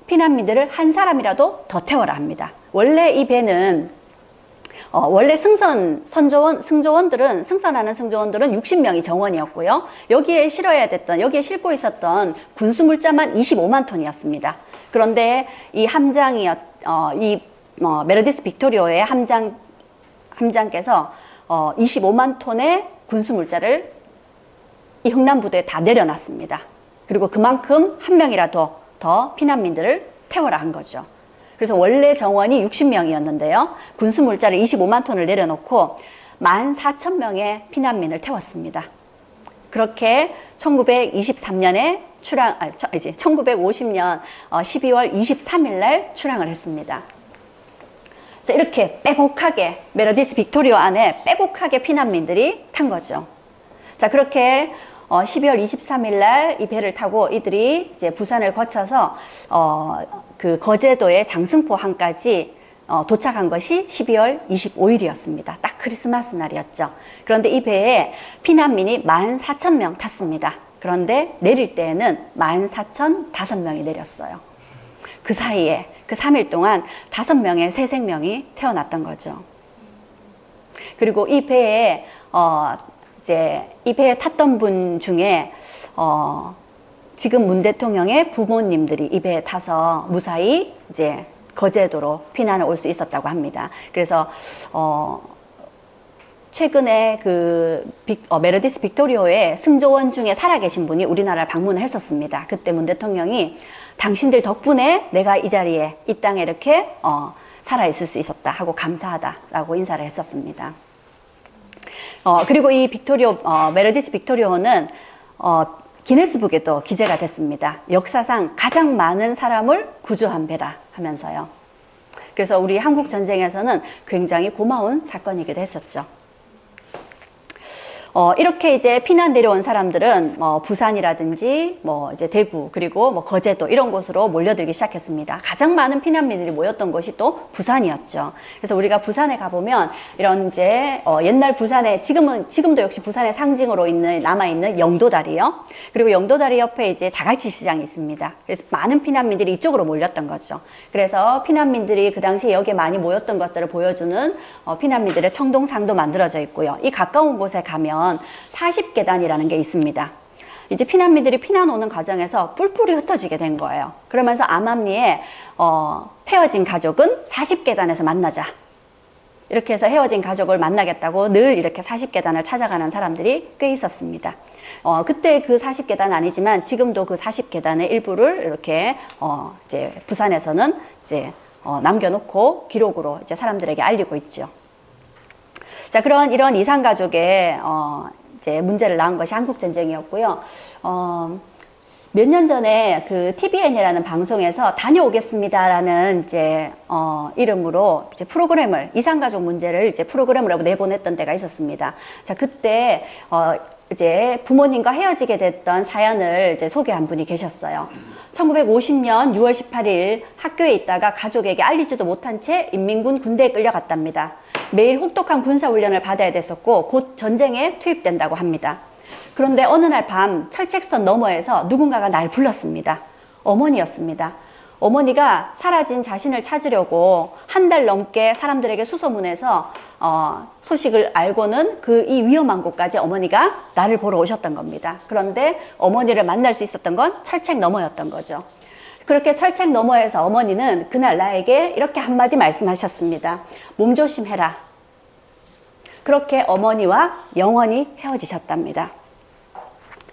피난민들을 한 사람이라도 더 태워라 합니다. 원래 이 배는 원래 승선하는 승조원들은 60명이 정원이었고요. 여기에 싣고 있었던 군수물자만 25만 톤이었습니다. 그런데 이 메르디스 빅토리오의 함장께서 25만 톤의 군수물자를 이 흥남부두에 다 내려놨습니다. 그리고 그만큼 한 명이라도 더 피난민들을 태워라 한 거죠. 그래서 원래 정원이 60명이었는데요. 군수물자를 25만 톤을 내려놓고 14,000명의 피난민을 태웠습니다. 그렇게 1923년에 1950년 12월 23일 날 출항을 했습니다. 자, 이렇게 빼곡하게 메르디스 빅토리오 안에 빼곡하게 피난민들이 탄 거죠. 자, 그렇게 12월 23일 날 이 배를 타고 이들이 이제 부산을 거쳐서 그 거제도의 장승포 항까지 도착한 것이 12월 25일이었습니다. 딱 크리스마스 날이었죠. 그런데 이 배에 피난민이 14,000명 탔습니다. 그런데 내릴 때에는 14,005명이 내렸어요. 그 사이에 그 3일 동안 5명의 새 생명이 태어났던 거죠. 그리고 이 배에 이 배에 탔던 분 중에 지금 문 대통령의 부모님들이 이 배에 타서 무사히 이제 거제도로 피난을 올 수 있었다고 합니다. 그래서 최근에 메르디스 빅토리오의 승조원 중에 살아계신 분이 우리나라를 방문을 했었습니다. 그때 문 대통령이 당신들 덕분에 내가 이 자리에, 이 땅에 이렇게 살아있을 수 있었다 하고 감사하다라고 인사를 했었습니다. 그리고 이 메르디스 빅토리오는 기네스북에도 기재가 됐습니다. 역사상 가장 많은 사람을 구조한 배라 하면서요. 그래서 우리 한국 전쟁에서는 굉장히 고마운 사건이기도 했었죠. 이렇게 이제 피난 내려온 사람들은 부산이라든지 이제 대구 그리고 거제도 이런 곳으로 몰려들기 시작했습니다. 가장 많은 피난민들이 모였던 곳이 또 부산이었죠. 그래서 우리가 부산에 가보면 이런 이제 옛날 부산에 지금도 역시 부산의 상징으로 남아있는 영도다리요. 그리고 영도다리 옆에 이제 자갈치 시장이 있습니다. 그래서 많은 피난민들이 이쪽으로 몰렸던 거죠. 그래서 피난민들이 그 당시에 여기에 많이 모였던 것들을 보여주는 피난민들의 청동상도 만들어져 있고요. 이 가까운 곳에 가면 40계단이라는 게 있습니다. 이제 피난민들이 피난 오는 과정에서 뿔뿔이 흩어지게 된 거예요. 그러면서 암암리에 헤어진 가족은 40계단에서 만나자. 이렇게 해서 헤어진 가족을 만나겠다고 늘 이렇게 40계단을 찾아가는 사람들이 꽤 있었습니다. 그때 그 40계단 아니지만 지금도 그 40계단의 일부를 이렇게 이제 부산에서는 이제 남겨놓고 기록으로 이제 사람들에게 알리고 있죠. 자, 이런 이산가족의 이제 문제를 낳은 것이 한국전쟁이었고요. 몇 년 전에 그 TVN이라는 방송에서 다녀오겠습니다라는 이제 이름으로 이제 프로그램을 이산가족 문제를 이제 프로그램으로 내보냈던 때가 있었습니다. 자, 그때 이제 부모님과 헤어지게 됐던 사연을 이제 소개한 분이 계셨어요. 1950년 6월 18일 학교에 있다가 가족에게 알리지도 못한 채 인민군 군대에 끌려갔답니다. 매일 혹독한 군사훈련을 받아야 됐었고 곧 전쟁에 투입된다고 합니다. 그런데 어느 날 밤 철책선 너머에서 누군가가 날 불렀습니다. 어머니였습니다. 어머니가 사라진 자신을 찾으려고 한 달 넘게 사람들에게 수소문해서 소식을 알고는 그 이 위험한 곳까지 어머니가 나를 보러 오셨던 겁니다. 그런데 어머니를 만날 수 있었던 건 철책 너머였던 거죠. 그렇게 철책 너머에서 어머니는 그날 나에게 이렇게 한마디 말씀하셨습니다. 몸조심해라. 그렇게 어머니와 영원히 헤어지셨답니다.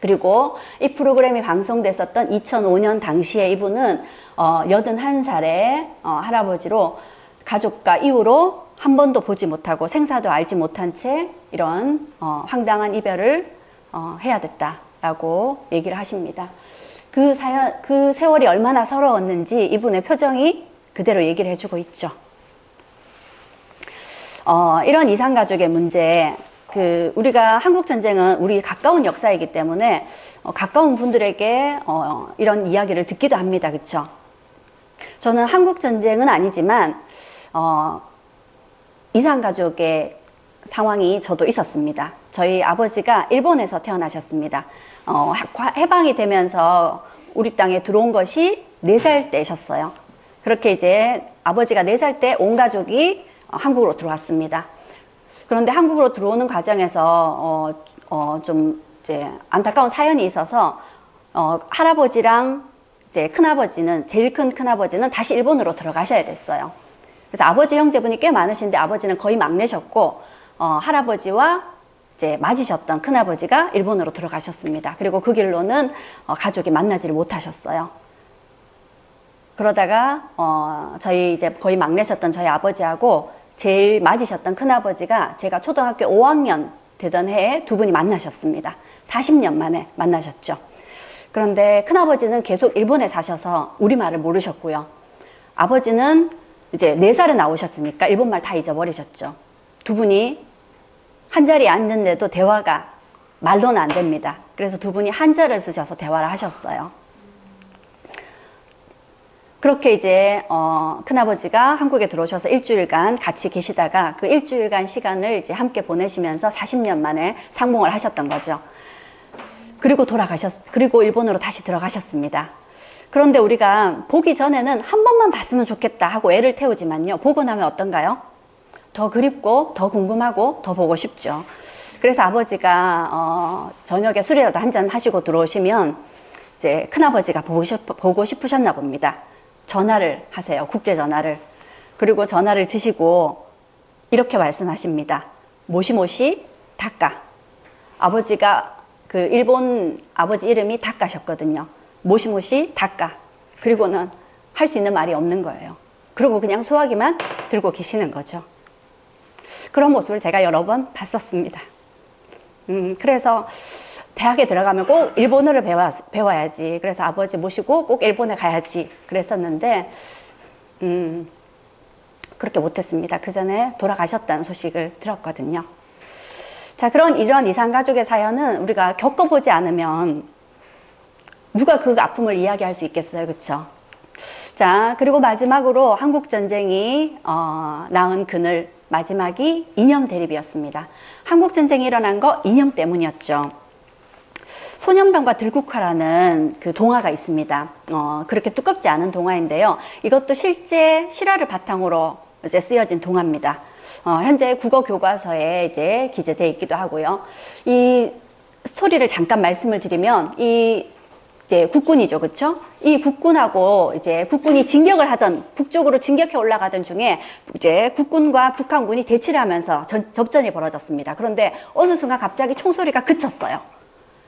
그리고 이 프로그램이 방송됐었던 2005년 당시에 이분은 81살의 할아버지로 가족과 이후로 한 번도 보지 못하고 생사도 알지 못한 채 이런 황당한 이별을 해야 됐다라고 얘기를 하십니다. 그 세월이 얼마나 서러웠는지 이분의 표정이 그대로 얘기를 해주고 있죠. 이런 이산가족의 문제, 우리가 한국전쟁은 우리 가까운 역사이기 때문에 가까운 분들에게 이런 이야기를 듣기도 합니다. 그쵸? 저는 한국전쟁은 아니지만 이산가족의 상황이 저도 있었습니다. 저희 아버지가 일본에서 태어나셨습니다. 해방이 되면서 우리 땅에 들어온 것이 4살 때셨어요. 그렇게 이제 아버지가 4살 때 온 가족이 한국으로 들어왔습니다. 그런데 한국으로 들어오는 과정에서 좀 이제 안타까운 사연이 있어서 할아버지랑 이제 큰아버지는 제일 큰 큰아버지는 다시 일본으로 들어가셔야 됐어요. 그래서 아버지 형제분이 꽤 많으신데 아버지는 거의 막내셨고 할아버지와 이제 맞으셨던 큰아버지가 일본으로 들어가셨습니다. 그리고 그 길로는 가족이 만나지를 못하셨어요. 그러다가 저희 이제 거의 막내셨던 저희 아버지하고 제일 맞으셨던 큰아버지가 제가 초등학교 5학년 되던 해에 두 분이 만나셨습니다. 40년 만에 만나셨죠. 그런데 큰아버지는 계속 일본에 사셔서 우리말을 모르셨고요. 아버지는 이제 4살에 나오셨으니까 일본말 다 잊어버리셨죠. 두 분이 한자리에 앉는데도 대화가 말로는 안 됩니다. 그래서 두 분이 한자를 쓰셔서 대화를 하셨어요. 그렇게 이제 큰아버지가 한국에 들어오셔서 일주일간 같이 계시다가 그 일주일간 시간을 이제 함께 보내시면서 40년 만에 상봉을 하셨던 거죠. 그리고 일본으로 다시 들어가셨습니다. 그런데 우리가 보기 전에는 한 번만 봤으면 좋겠다 하고 애를 태우지만요. 보고 나면 어떤가요? 더 그립고 더 궁금하고 더 보고 싶죠. 그래서 아버지가 저녁에 술이라도 한잔 하시고 들어오시면 이제 큰아버지가 보고 싶으셨나 봅니다. 전화를 하세요. 국제전화를. 그리고 전화를 드시고 이렇게 말씀하십니다. 모시모시 다까. 아버지가 그 일본 아버지 이름이 다까셨거든요. 모시모시 다까. 그리고는 할 수 있는 말이 없는 거예요. 그리고 그냥 수화기만 들고 계시는 거죠. 그런 모습을 제가 여러 번 봤었습니다. 그래서 대학에 들어가면 꼭 일본어를 배워야지. 그래서 아버지 모시고 꼭 일본에 가야지. 그랬었는데, 그렇게 못했습니다. 그 전에 돌아가셨다는 소식을 들었거든요. 자, 이런 이산가족의 사연은 우리가 겪어보지 않으면 누가 그 아픔을 이야기할 수 있겠어요. 그쵸? 자, 그리고 마지막으로 한국전쟁이 낳은 그늘, 마지막이 이념 대립이었습니다. 한국전쟁이 일어난 거 이념 때문이었죠. 소년병과 들국화라는 그 동화가 있습니다. 그렇게 두껍지 않은 동화인데요. 이것도 실제 실화를 바탕으로 이제 쓰여진 동화입니다. 현재 국어 교과서에 이제 기재되어 있기도 하고요. 이 스토리를 잠깐 말씀을 드리면 이제 국군이죠, 그렇죠? 이 국군하고 이제 국군이 진격을 하던 북쪽으로 진격해 올라가던 중에 이제 국군과 북한군이 대치를 하면서 접전이 벌어졌습니다. 그런데 어느 순간 갑자기 총소리가 그쳤어요.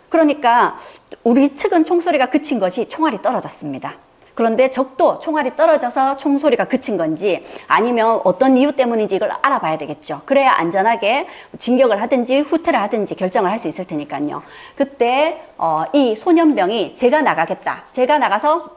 그러니까 우리 측은 총소리가 그친 것이 총알이 떨어졌습니다. 그런데 적도 총알이 떨어져서 총소리가 그친 건지 아니면 어떤 이유 때문인지 이걸 알아봐야 되겠죠. 그래야 안전하게 진격을 하든지 후퇴를 하든지 결정을 할 수 있을 테니까요. 그때 이 소년병이 제가 나가겠다. 제가 나가서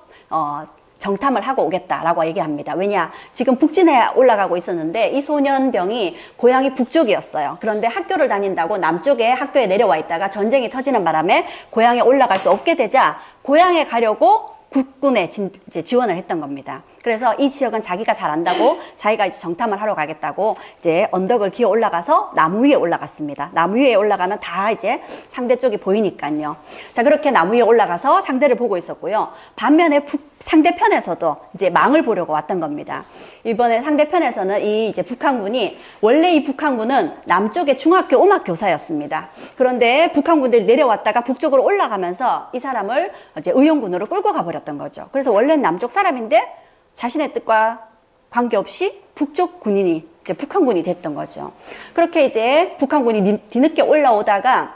정탐을 하고 오겠다라고 얘기합니다. 왜냐? 지금 북진해 올라가고 있었는데 이 소년병이 고향이 북쪽이었어요. 그런데 학교를 다닌다고 남쪽에 학교에 내려와 있다가 전쟁이 터지는 바람에 고향에 올라갈 수 없게 되자 고향에 가려고 국군에 이제 지원을 했던 겁니다. 그래서 이 지역은 자기가 잘 안다고 자기가 이제 정탐을 하러 가겠다고 이제 언덕을 기어 올라가서 나무 위에 올라갔습니다. 나무 위에 올라가면 다 이제 상대 쪽이 보이니까요. 자, 그렇게 나무 위에 올라가서 상대를 보고 있었고요. 반면에 상대편에서도 이제 망을 보려고 왔던 겁니다. 이번에 상대편에서는 이 이제 북한군이 원래 이 북한군은 남쪽의 중학교 음악 교사였습니다. 그런데 북한군들이 내려왔다가 북쪽으로 올라가면서 이 사람을 이제 의용군으로 끌고 가버렸던 거죠. 그래서 원래는 남쪽 사람인데 자신의 뜻과 관계없이 북쪽 군인이 이제 북한군이 됐던 거죠. 그렇게 이제 북한군이 뒤늦게 올라오다가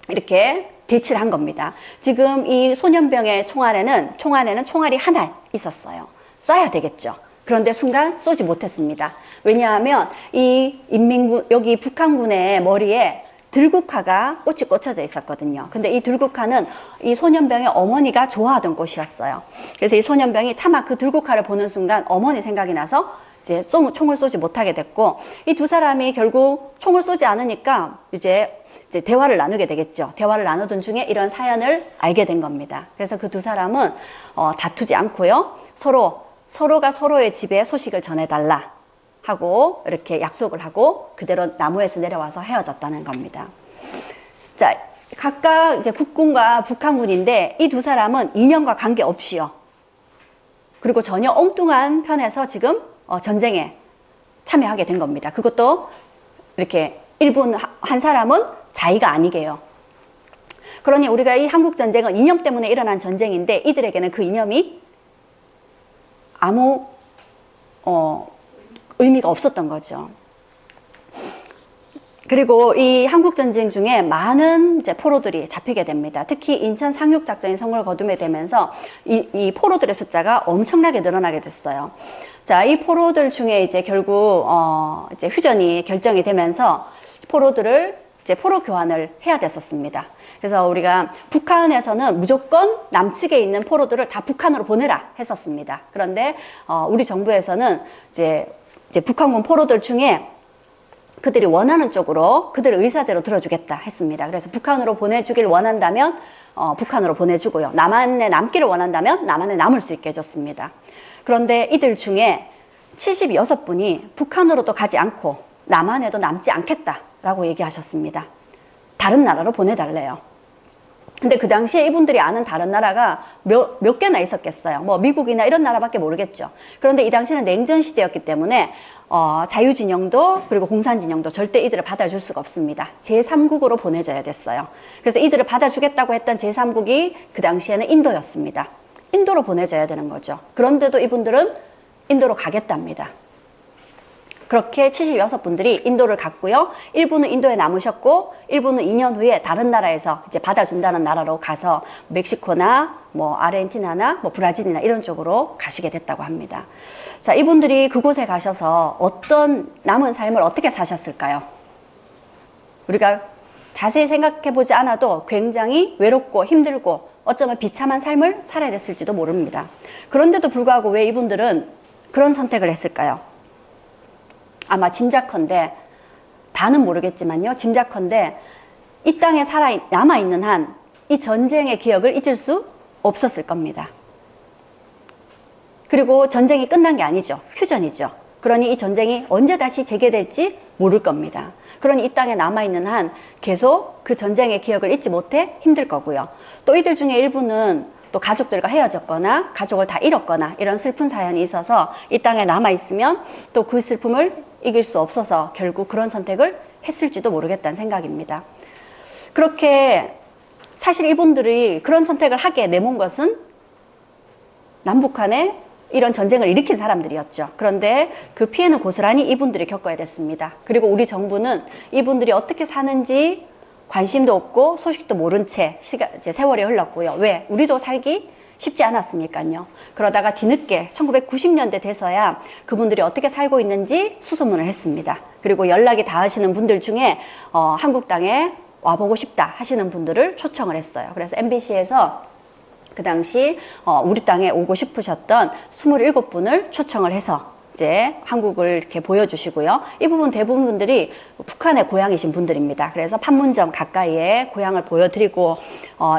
이렇게 대치를 한 겁니다. 지금 이 소년병의 총 안에는 총알이 한 알 있었어요. 쏴야 되겠죠. 그런데 순간 쏘지 못했습니다. 왜냐하면 이 여기 북한군의 머리에 들국화가 꽃이 꽂혀져 있었거든요. 근데 이 들국화는 이 소년병의 어머니가 좋아하던 꽃이었어요. 그래서 이 소년병이 차마 그 들국화를 보는 순간 어머니 생각이 나서 이제 총을 쏘지 못하게 됐고, 이 두 사람이 결국 총을 쏘지 않으니까 이제 대화를 나누게 되겠죠. 대화를 나누던 중에 이런 사연을 알게 된 겁니다. 그래서 그 두 사람은 다투지 않고요. 서로가 서로의 집에 소식을 전해달라 하고 이렇게 약속을 하고 그대로 나무에서 내려와서 헤어졌다는 겁니다. 자, 각각 이제 국군과 북한군인데 이 두 사람은 인연과 관계없이요. 그리고 전혀 엉뚱한 편에서 지금 전쟁에 참여하게 된 겁니다. 그것도 이렇게 한 사람은 자의가 아니게요. 그러니 우리가 이 한국전쟁은 이념 때문에 일어난 전쟁인데 이들에게는 그 이념이 아무 의미가 없었던 거죠. 그리고 이 한국전쟁 중에 많은 이제 포로들이 잡히게 됩니다. 특히 인천 상륙작전이 성공을 거두게 되면서 이 포로들의 숫자가 엄청나게 늘어나게 됐어요. 자, 이 포로들 중에 이제 결국 이제 휴전이 결정이 되면서 포로들을 이제 포로 교환을 해야 됐었습니다. 그래서 우리가 북한에서는 무조건 남측에 있는 포로들을 다 북한으로 보내라 했었습니다. 그런데 우리 정부에서는 이제 북한군 포로들 중에 그들이 원하는 쪽으로 그들의 의사대로 들어주겠다 했습니다. 그래서 북한으로 보내주길 원한다면 북한으로 보내주고요. 남한에 남기를 원한다면 남한에 남을 수 있게 해줬습니다. 그런데 이들 중에 76분이 북한으로도 가지 않고 남한에도 남지 않겠다라고 얘기하셨습니다. 다른 나라로 보내달래요. 근데 그 당시에 이분들이 아는 다른 나라가 몇 개나 있었겠어요. 뭐 미국이나 이런 나라밖에 모르겠죠. 그런데 이 당시는 냉전 시대였기 때문에 자유진영도 그리고 공산진영도 절대 이들을 받아줄 수가 없습니다. 제3국으로 보내줘야 됐어요. 그래서 이들을 받아주겠다고 했던 제3국이 그 당시에는 인도였습니다. 인도로 보내줘야 되는 거죠. 그런데도 이분들은 인도로 가겠답니다. 그렇게 76분들이 인도를 갔고요. 일부는 인도에 남으셨고 일부는 2년 후에 다른 나라에서 이제 받아준다는 나라로 가서 멕시코나 뭐 아르헨티나나 뭐 브라질이나 이런 쪽으로 가시게 됐다고 합니다. 자, 이분들이 그곳에 가셔서 어떤 남은 삶을 어떻게 사셨을까요? 우리가 자세히 생각해 보지 않아도 굉장히 외롭고 힘들고 어쩌면 비참한 삶을 살아야 됐을지도 모릅니다. 그런데도 불구하고 왜 이분들은 그런 선택을 했을까요? 아마 짐작컨대, 다는 모르겠지만요, 짐작컨대 이 땅에 남아있는 한 이 전쟁의 기억을 잊을 수 없었을 겁니다. 그리고 전쟁이 끝난 게 아니죠. 휴전이죠. 그러니 이 전쟁이 언제 다시 재개될지 모를 겁니다. 그러니 이 땅에 남아있는 한 계속 그 전쟁의 기억을 잊지 못해 힘들 거고요. 또 이들 중에 일부는 또 가족들과 헤어졌거나 가족을 다 잃었거나 이런 슬픈 사연이 있어서 이 땅에 남아있으면 또 그 슬픔을 이길 수 없어서 결국 그런 선택을 했을지도 모르겠다는 생각입니다. 그렇게 사실 이분들이 그런 선택을 하게 내몬 것은 남북한에 이런 전쟁을 일으킨 사람들이었죠. 그런데 그 피해는 고스란히 이분들이 겪어야 됐습니다. 그리고 우리 정부는 이분들이 어떻게 사는지 관심도 없고 소식도 모른 채 세월이 흘렀고요. 왜? 우리도 살기 쉽지 않았으니까요. 그러다가 뒤늦게 1990년대 돼서야 그분들이 어떻게 살고 있는지 수소문을 했습니다. 그리고 연락이 닿으시는 분들 중에 한국 땅에 와보고 싶다 하시는 분들을 초청을 했어요. 그래서 MBC에서 그 당시 우리 땅에 오고 싶으셨던 27분을 초청을 해서 이제 한국을 이렇게 보여주시고요. 이 부분 대부분 분들이 북한의 고향이신 분들입니다. 그래서 판문점 가까이에 고향을 보여드리고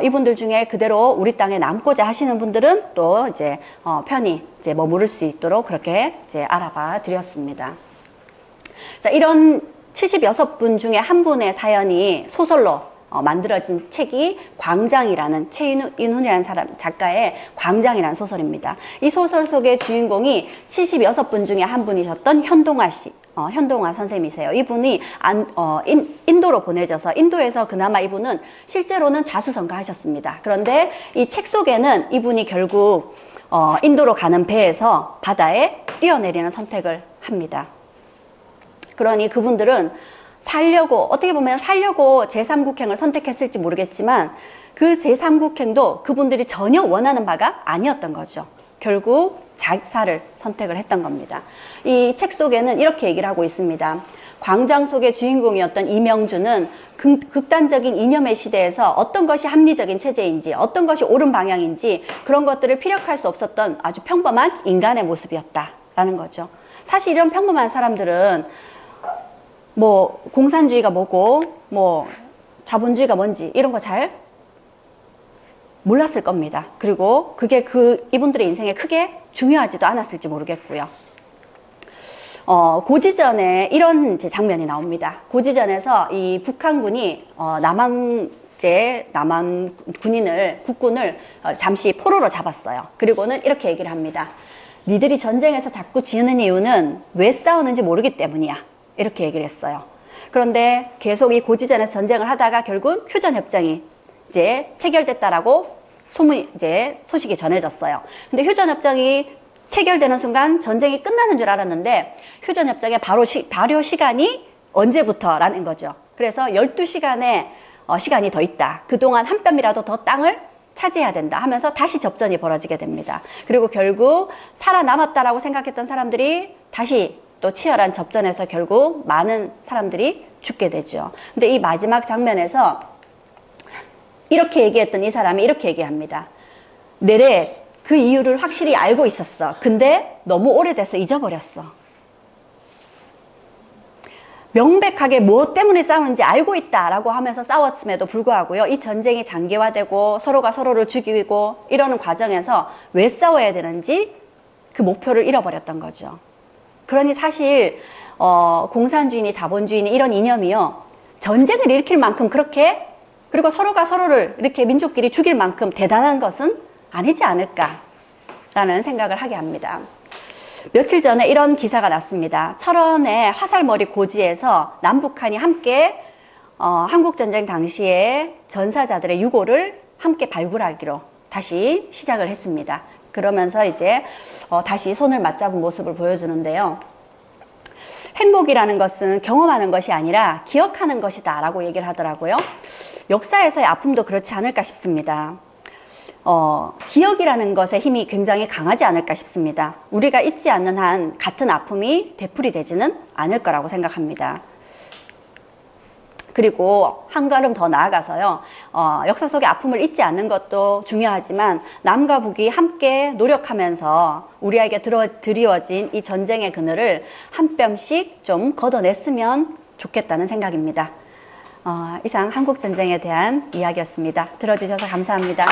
이분들 중에 그대로 우리 땅에 남고자 하시는 분들은 또 이제 편히 이제 머무를 수 있도록 그렇게 이제 알아봐 드렸습니다. 자, 이런 76분 중에 한 분의 사연이 소설로 만들어진 책이 광장이라는 최인훈이라는 작가의 광장이라는 소설입니다. 이 소설 속의 주인공이 76분 중에 한 분이셨던 현동아 씨, 현동아 선생님이세요. 이분이 인도로 보내져서 인도에서 그나마 이분은 실제로는 자수성가하셨습니다. 그런데 이 책 속에는 이분이 결국 인도로 가는 배에서 바다에 뛰어내리는 선택을 합니다. 그러니 그분들은 어떻게 보면 살려고 제3국행을 선택했을지 모르겠지만 그 제3국행도 그분들이 전혀 원하는 바가 아니었던 거죠. 결국 자살을 선택을 했던 겁니다. 이 책 속에는 이렇게 얘기를 하고 있습니다. 광장 속의 주인공이었던 이명주는 극단적인 이념의 시대에서 어떤 것이 합리적인 체제인지 어떤 것이 옳은 방향인지 그런 것들을 피력할 수 없었던 아주 평범한 인간의 모습이었다라는 거죠. 사실 이런 평범한 사람들은 뭐 공산주의가 뭐고 뭐 자본주의가 뭔지 이런 거 잘 몰랐을 겁니다. 그리고 그게 이분들의 인생에 크게 중요하지도 않았을지 모르겠고요. 고지전에 이런 장면이 나옵니다. 고지전에서 이 북한군이 남한 국군을 잠시 포로로 잡았어요. 그리고는 이렇게 얘기를 합니다. 니들이 전쟁에서 자꾸 지는 이유는 왜 싸우는지 모르기 때문이야. 이렇게 얘기를 했어요. 그런데 계속 이 고지전에서 전쟁을 하다가 결국 휴전협정이 이제 체결됐다라고 소식이 전해졌어요. 근데 휴전협정이 체결되는 순간 전쟁이 끝나는 줄 알았는데 휴전협정의 발효 시간이 언제부터라는 거죠. 그래서 12시간의 시간이 더 있다. 그동안 한 뼘이라도 더 땅을 차지해야 된다 하면서 다시 접전이 벌어지게 됩니다. 그리고 결국 살아남았다라고 생각했던 사람들이 다시 또 치열한 접전에서 결국 많은 사람들이 죽게 되죠. 근데 이 마지막 장면에서 이렇게 얘기했던 이 사람이 이렇게 얘기합니다. 내래 그 이유를 확실히 알고 있었어. 근데 너무 오래돼서 잊어버렸어. 명백하게 무엇 때문에 싸우는지 알고 있다라고 하면서 싸웠음에도 불구하고요. 이 전쟁이 장기화되고 서로가 서로를 죽이고 이러는 과정에서 왜 싸워야 되는지 그 목표를 잃어버렸던 거죠. 그러니 사실 공산주의니 자본주의니 이런 이념이요. 전쟁을 일으킬 만큼 그렇게 그리고 서로가 서로를 이렇게 민족끼리 죽일 만큼 대단한 것은 아니지 않을까라는 생각을 하게 합니다. 며칠 전에 이런 기사가 났습니다. 철원의 화살머리 고지에서 남북한이 함께 한국전쟁 당시에 전사자들의 유골을 함께 발굴하기로 다시 시작을 했습니다. 그러면서 이제 다시 손을 맞잡은 모습을 보여주는데요. 행복이라는 것은 경험하는 것이 아니라 기억하는 것이다 라고 얘기를 하더라고요. 역사에서의 아픔도 그렇지 않을까 싶습니다. 기억이라는 것의 힘이 굉장히 강하지 않을까 싶습니다. 우리가 잊지 않는 한 같은 아픔이 되풀이 되지는 않을 거라고 생각합니다. 그리고 한 걸음 더 나아가서요. 역사 속의 아픔을 잊지 않는 것도 중요하지만 남과 북이 함께 노력하면서 우리에게 드리워진 이 전쟁의 그늘을 한 뼘씩 좀 걷어냈으면 좋겠다는 생각입니다. 이상 한국전쟁에 대한 이야기였습니다. 들어주셔서 감사합니다.